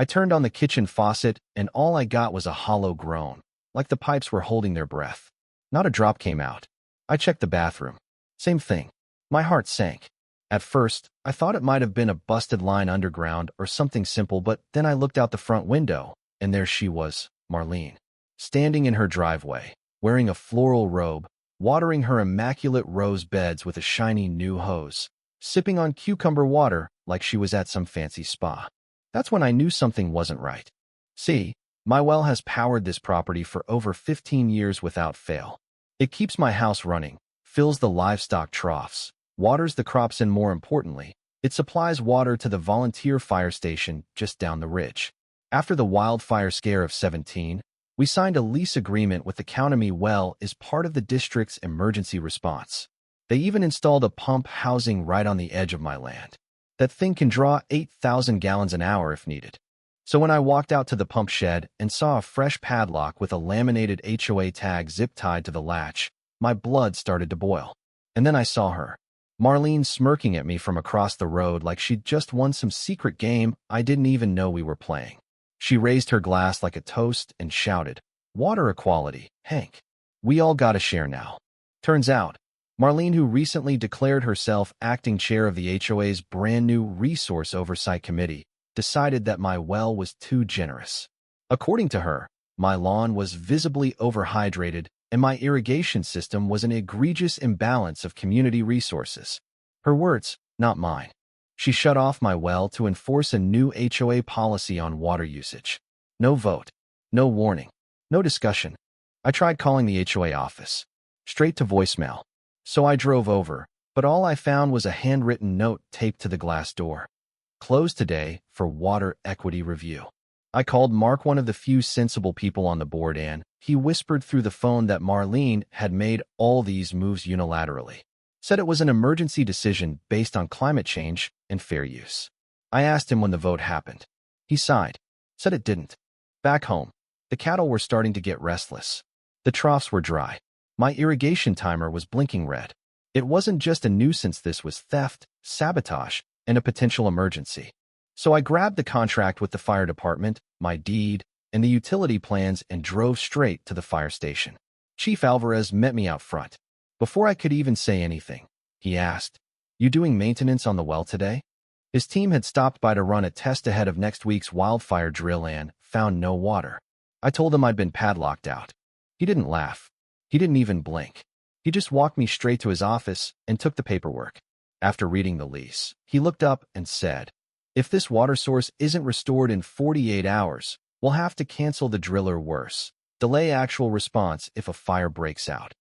I turned on the kitchen faucet, and all I got was a hollow groan, like the pipes were holding their breath. Not a drop came out. I checked the bathroom. Same thing. My heart sank. At first, I thought it might have been a busted line underground or something simple, but then I looked out the front window, and there she was, Marlene, standing in her driveway, wearing a floral robe, watering her immaculate rose beds with a shiny new hose, sipping on cucumber water like she was at some fancy spa. That's when I knew something wasn't right. See, my well has powered this property for over 15 years without fail. It keeps my house running, fills the livestock troughs, waters the crops, and more importantly, it supplies water to the volunteer fire station just down the ridge. After the wildfire scare of 17, we signed a lease agreement with the county. Well is part of the district's emergency response. They even installed a pump housing right on the edge of my land. That thing can draw 8,000 gallons an hour if needed. So when I walked out to the pump shed and saw a fresh padlock with a laminated HOA tag zip-tied to the latch, my blood started to boil. And then I saw her, Marlene, smirking at me from across the road like she'd just won some secret game I didn't even know we were playing. She raised her glass like a toast and shouted, "Water equality, Hank. We all gotta share now." Turns out, Marlene, who recently declared herself acting chair of the HOA's brand new Resource Oversight Committee, decided that my well was too generous. According to her, my lawn was visibly overhydrated and my irrigation system was an egregious imbalance of community resources. Her words, not mine. She shut off my well to enforce a new HOA policy on water usage. No vote, no warning, no discussion. I tried calling the HOA office. Straight to voicemail. So I drove over, but all I found was a handwritten note taped to the glass door. Closed today for water equity review. I called Mark, one of the few sensible people on the board, and he whispered through the phone that Marlene had made all these moves unilaterally. Said it was an emergency decision based on climate change and fair use. I asked him when the vote happened. He sighed, said it didn't. Back home, the cattle were starting to get restless. The troughs were dry. My irrigation timer was blinking red. It wasn't just a nuisance, this was theft, sabotage, and a potential emergency. So I grabbed the contract with the fire department, my deed, and the utility plans and drove straight to the fire station. Chief Alvarez met me out front. Before I could even say anything, he asked, "You doing maintenance on the well today?" His team had stopped by to run a test ahead of next week's wildfire drill and found no water. I told him I'd been padlocked out. He didn't laugh. He didn't even blink. He just walked me straight to his office and took the paperwork. After reading the lease, he looked up and said, "If this water source isn't restored in 48 hours, we'll have to cancel the drill or worse, delay actual response if a fire breaks out."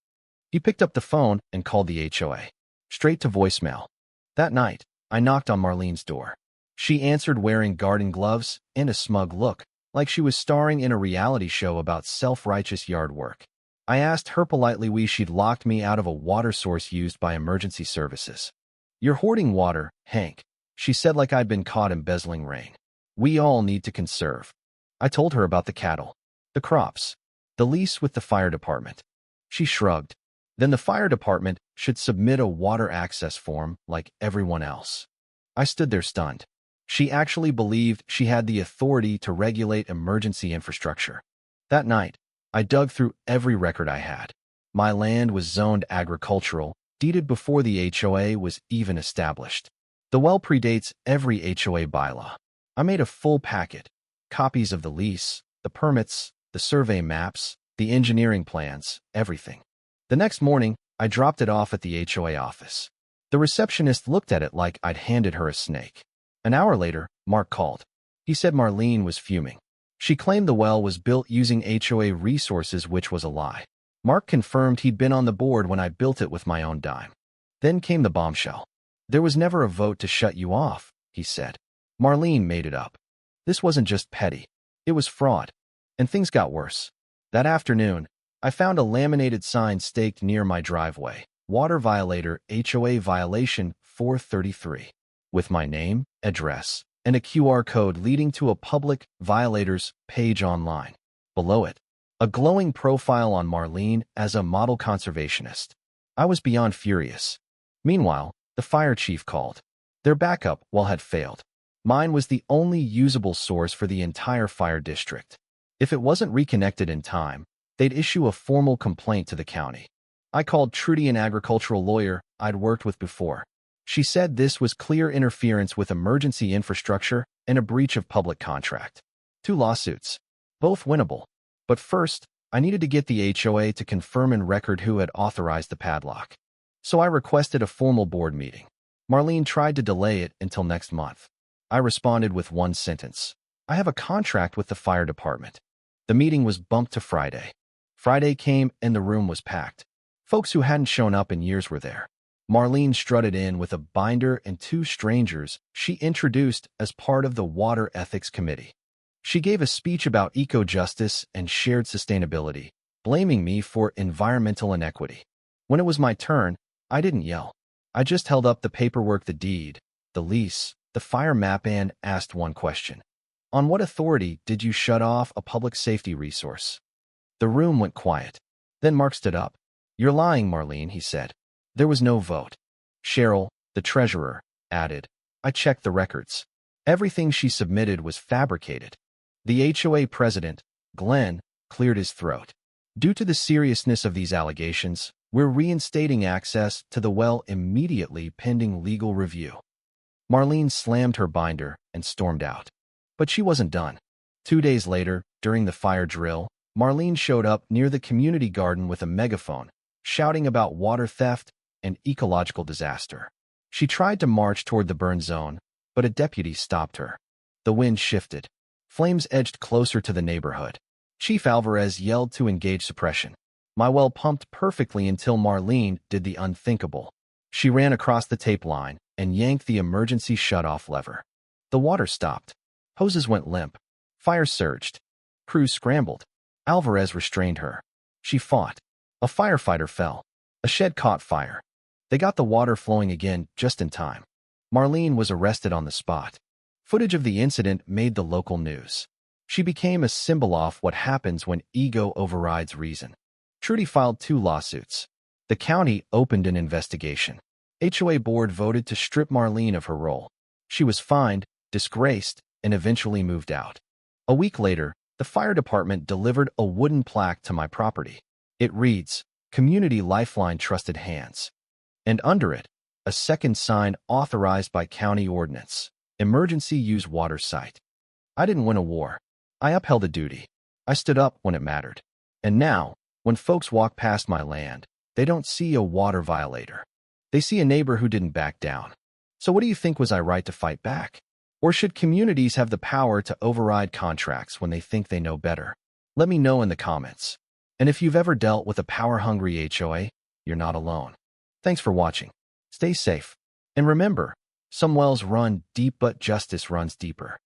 He picked up the phone and called the HOA. Straight to voicemail. That night, I knocked on Marlene's door. She answered wearing garden gloves and a smug look, like she was starring in a reality show about self-righteous yard work. I asked her politely why she'd locked me out of a water source used by emergency services. "You're hoarding water, Hank," she said, like I'd been caught embezzling rain. "We all need to conserve." I told her about the cattle, the crops, the lease with the fire department. She shrugged. Then the fire department should submit a water access form like everyone else. I stood there stunned. She actually believed she had the authority to regulate emergency infrastructure. That night, I dug through every record I had. My land was zoned agricultural, deeded before the HOA was even established. The well predates every HOA bylaw. I made a full packet, copies of the lease, the permits, the survey maps, the engineering plans, everything. The next morning, I dropped it off at the HOA office. The receptionist looked at it like I'd handed her a snake. An hour later, Mark called. He said Marlene was fuming. She claimed the well was built using HOA resources, which was a lie. Mark confirmed he'd been on the board when I built it with my own dime. Then came the bombshell. "There was never a vote to shut you off," he said. "Marlene made it up." This wasn't just petty. It was fraud. And things got worse. That afternoon, I found a laminated sign staked near my driveway. "Water violator, HOA violation 433. With my name, address, and a QR code leading to a public violators page online. Below it, a glowing profile on Marlene as a model conservationist. I was beyond furious. Meanwhile, the fire chief called. Their backup well had failed. Mine was the only usable source for the entire fire district. If it wasn't reconnected in time, they'd issue a formal complaint to the county. I called Trudy, an agricultural lawyer I'd worked with before. She said this was clear interference with emergency infrastructure and a breach of public contract. 2 lawsuits, both winnable. But first, I needed to get the HOA to confirm and record who had authorized the padlock. So I requested a formal board meeting. Marlene tried to delay it until next month. I responded with one sentence. I have a contract with the fire department. The meeting was bumped to Friday. Friday came and the room was packed. Folks who hadn't shown up in years were there. Marlene strutted in with a binder and 2 strangers she introduced as part of the Water Ethics Committee. She gave a speech about eco-justice and shared sustainability, blaming me for environmental inequity. When it was my turn, I didn't yell. I just held up the paperwork, the deed, the lease, the fire map, and asked one question. On what authority did you shut off a public safety resource? The room went quiet. Then Mark stood up. You're lying, Marlene, he said. There was no vote. Cheryl, the treasurer, added. I checked the records. Everything she submitted was fabricated. The HOA president, Glenn, cleared his throat. Due to the seriousness of these allegations, we're reinstating access to the well immediately pending legal review. Marlene slammed her binder and stormed out. But she wasn't done. 2 days later, during the fire drill, Marlene showed up near the community garden with a megaphone, shouting about water theft and ecological disaster. She tried to march toward the burn zone, but a deputy stopped her. The wind shifted. Flames edged closer to the neighborhood. Chief Alvarez yelled to engage suppression. My well pumped perfectly until Marlene did the unthinkable. She ran across the tape line and yanked the emergency shutoff lever. The water stopped. Hoses went limp. Fire surged. Crews scrambled. Alvarez restrained her. She fought. A firefighter fell. A shed caught fire. They got the water flowing again just in time. Marlene was arrested on the spot. Footage of the incident made the local news. She became a symbol of what happens when ego overrides reason. Trudy filed 2 lawsuits. The county opened an investigation. HOA board voted to strip Marlene of her role. She was fined, disgraced, and eventually moved out. A week later, the fire department delivered a wooden plaque to my property. It reads, Community Lifeline Trusted Hands. And under it, a second sign authorized by county ordinance, Emergency Use Water Site. I didn't win a war. I upheld a duty. I stood up when it mattered. And now, when folks walk past my land, they don't see a water violator. They see a neighbor who didn't back down. So what do you think? Was I right to fight back? Or should communities have the power to override contracts when they think they know better? Let me know in the comments. And if you've ever dealt with a power-hungry HOA, you're not alone. Thanks for watching. Stay safe. And remember, some wells run deep, but justice runs deeper.